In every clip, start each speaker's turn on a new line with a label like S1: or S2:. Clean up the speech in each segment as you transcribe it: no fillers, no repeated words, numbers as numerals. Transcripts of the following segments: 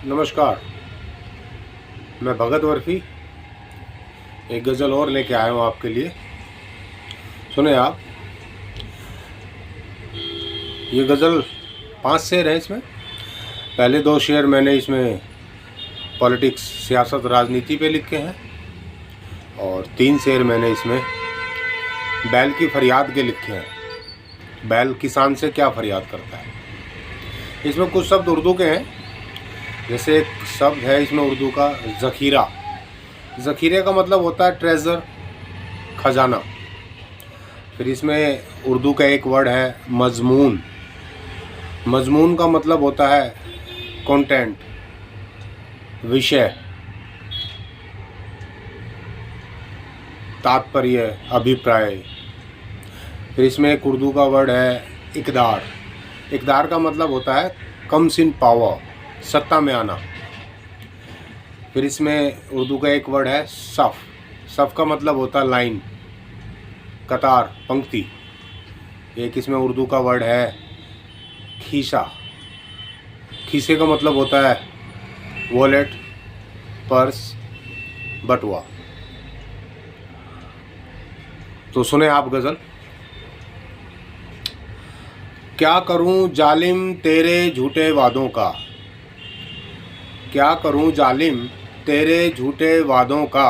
S1: नमस्कार। मैं भगत वर्फी एक गज़ल और लेके आया हूँ आपके लिए। सुने आप। ये गज़ल 5 शेर हैं इसमें। पहले 2 शेर मैंने इसमें पॉलिटिक्स, सियासत, राजनीति पे लिखे हैं और 3 शेर मैंने इसमें बैल की फरियाद के लिखे हैं। बैल किसान से क्या फरियाद करता है। इसमें कुछ शब्द उर्दू के हैं। जैसे एक शब्द है इसमें उर्दू का ज़ख़ीरा। ज़ख़ीरे का मतलब होता है ट्रेज़र, खजाना। फिर इसमें उर्दू का एक वर्ड है मज़मून। मज़मून का मतलब होता है कंटेंट, विषय, तात्पर्य, अभिप्राय। फिर इसमें एक उर्दू का वर्ड है इक़दार। इक़दार का मतलब होता है कम्स इन पावर, सत्ता में आना। फिर इसमें उर्दू का एक वर्ड है सफ़। सफ़ का मतलब होता है लाइन, कतार, पंक्ति। एक इसमें उर्दू का वर्ड है खीसा। खीसे का मतलब होता है वॉलेट, पर्स, बटुआ। तो सुने आप गज़ल। क्या करूं जालिम तेरे झूठे वादों का, क्या करूं जालिम तेरे झूठे वादों का,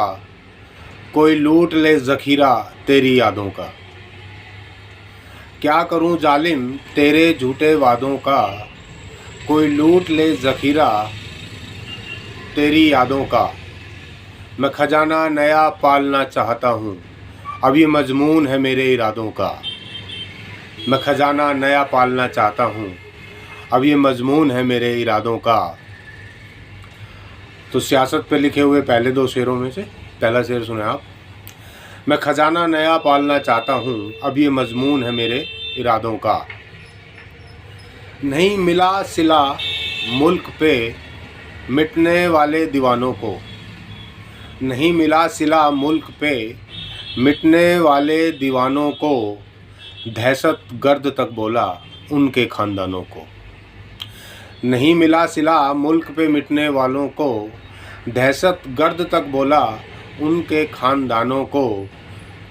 S1: कोई लूट ले ज़ख़ीरा तेरी यादों का। क्या करूं जालिम तेरे झूठे वादों का, कोई लूट ले ज़ख़ीरा तेरी यादों का। मैं खजाना नया पालना चाहता हूँ, अब ये मज़मून है मेरे इरादों का। मैं खजाना नया पालना चाहता हूँ, अब ये मज़मून है मेरे इरादों का। तो सियासत पे लिखे हुए पहले 2 शेरों में से पहला शेर सुने आप। मैं खजाना नया पालना चाहता हूँ, अब ये मज़मून है मेरे इरादों का। नहीं मिला सिला मुल्क पे मिटने वाले दीवानों को, नहीं मिला सिला मुल्क पे मिटने वाले दीवानों को, दहशत गर्द तक बोला उनके ख़ानदानों को। नहीं मिला सिला मुल्क पे मिटने वालों को, दहशत गर्द तक बोला उनके ख़ानदानों को।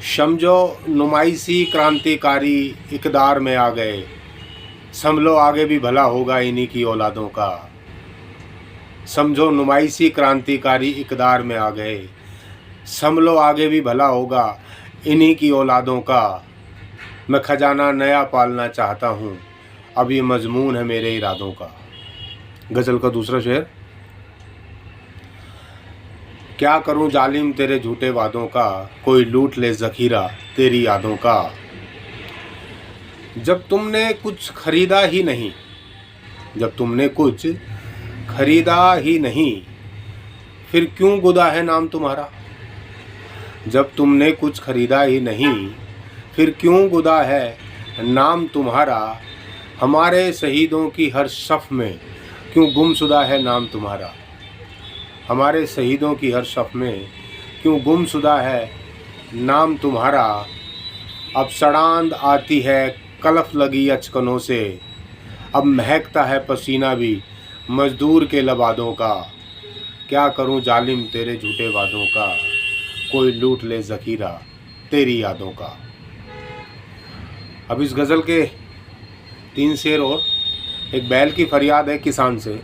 S1: समझो नुमाइशी क्रांतिकारी इक़दार में आ गए, संभलो आगे भी भला होगा इन्हीं की औलादों का। समझो नुमाइशी क्रांतिकारी इक़दार में आ गए, संभलो आगे भी भला होगा इन्हीं की औलादों का। मैं खजाना नया पालना चाहता हूँ, अब ये मज़मून है मेरे इरादों का। गज़ल का दूसरा शेर। क्या करूं जालिम तेरे झूठे वादों का, कोई लूट ले ज़ख़ीरा तेरी यादों का। जब तुमने कुछ खरीदा ही नहीं, जब तुमने कुछ खरीदा ही नहीं, फिर क्यों गुदा है नाम तुम्हारा। जब तुमने कुछ खरीदा ही नहीं, फिर क्यों गुदा है नाम तुम्हारा। हमारे शहीदों की हर सफ़ में क्यों गुमशुदा है नाम तुम्हारा। हमारे शहीदों की हर सफ़ में क्यों गुमशुदा है नाम तुम्हारा। अब सड़ांद आती है कलफ लगी अचकनों से, अब महकता है पसीना भी मज़दूर के लबादों का। क्या करूं जालिम तेरे झूठे वादों का, कोई लूट ले ज़ख़ीरा तेरी यादों का। अब इस गज़ल के 3 शेर और। एक बैल की फरियाद है किसान से,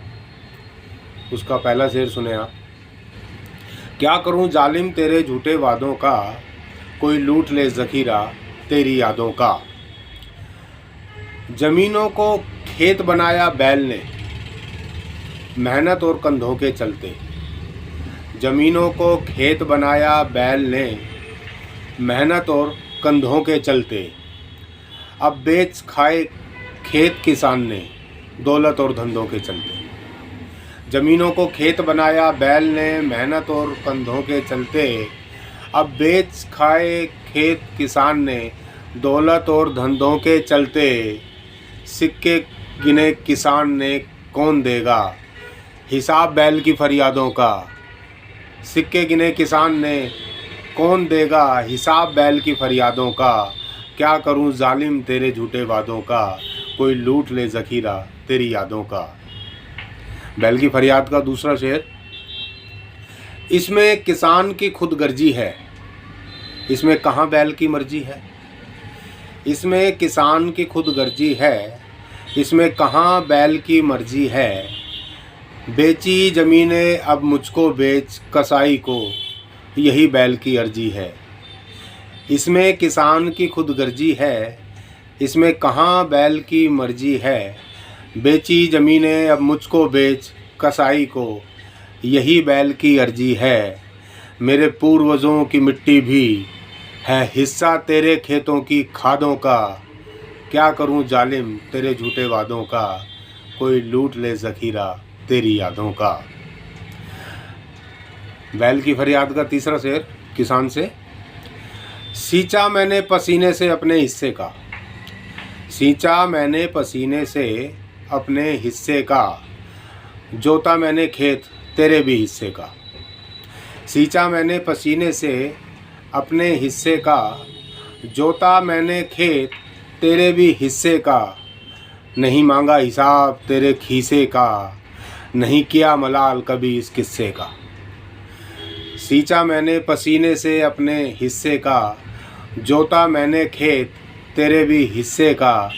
S1: उसका पहला शेर सुने आप। क्या करूं जालिम तेरे झूठे वादों का, कोई लूट ले ज़ख़ीरा तेरी यादों का। ज़मीनों को खेत बनाया बैल ने, मेहनत और कंधों के चलते। ज़मीनों को खेत बनाया बैल ने, मेहनत और कंधों के चलते। अब बेच खाए खेत किसान ने, दौलत और धंधों के चलते। ज़मीनों को खेत बनाया बैल ने, मेहनत और कंधों के चलते। अब बेच खाए खेत किसान ने, दौलत और धंधों के चलते। सिक्के गिने किसान ने कौन देगा, हिसाब बैल की फरियादों का। सिक्के गिने किसान ने कौन देगा, हिसाब बैल की फरियादों का। क्या करूं जालिम तेरे झूठे वादों का, कोई लूट ले ज़ख़ीरा तेरी यादों का। बैल की फरियाद का दूसरा शेर। इसमें किसान की खुदगर्जी है, इसमें कहाँ बैल की मर्जी है। इसमें किसान की खुदगर्जी है, इसमें कहाँ बैल की मर्जी है। बेची ज़मीनें अब मुझको बेच कसाई को, यही बैल की अर्जी है। इसमें किसान की खुदगर्जी है, इसमें कहाँ बैल की मर्जी है। बेची ज़मीनें अब मुझको बेच कसाई को, यही बैल की अर्जी है। मेरे पूर्वजों की मिट्टी भी है हिस्सा तेरे खेतों की खादों का। क्या करूं जालिम तेरे झूठे वादों का, कोई लूट ले ज़खीरा तेरी यादों का। बैल की फरियाद का तीसरा शेर किसान से। सींचा मैंने पसीने से अपने हिस्से का, सींचा मैंने पसीने से अपने हिस्से का। जोता मैंने खेत तेरे भी हिस्से का। सींचा मैंने पसीने से अपने हिस्से का। जोता मैंने खेत तेरे भी हिस्से का। नहीं मांगा हिसाब तेरे खीसे का, नहीं किया मलाल कभी इस किस्से का। सींचा मैंने पसीने से अपने हिस्से का। जोता मैंने खेत तेरे भी हिस्से का।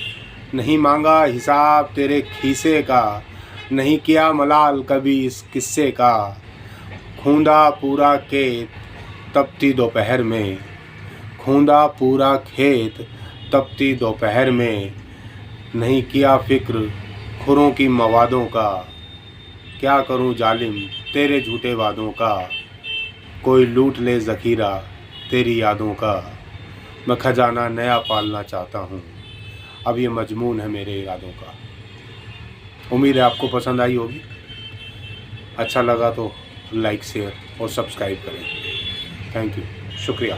S1: नहीं मांगा हिसाब तेरे खीसे का, नहीं किया मलाल कभी इस किस्से का। खूंदा पूरा खेत तपती दोपहर में, खूंदा पूरा खेत तपती दोपहर में। नहीं किया फिक्र खुरों की मवादों का। क्या करूं जालिम तेरे झूठे वादों का, कोई लूट ले ज़खीरा तेरी यादों का। मैं खजाना नया पालना चाहता हूं, अब ये मजमून है मेरे इरादों का। उम्मीद है आपको पसंद आई होगी। अच्छा लगा तो लाइक शेयर और सब्सक्राइब करें। थैंक यू, शुक्रिया।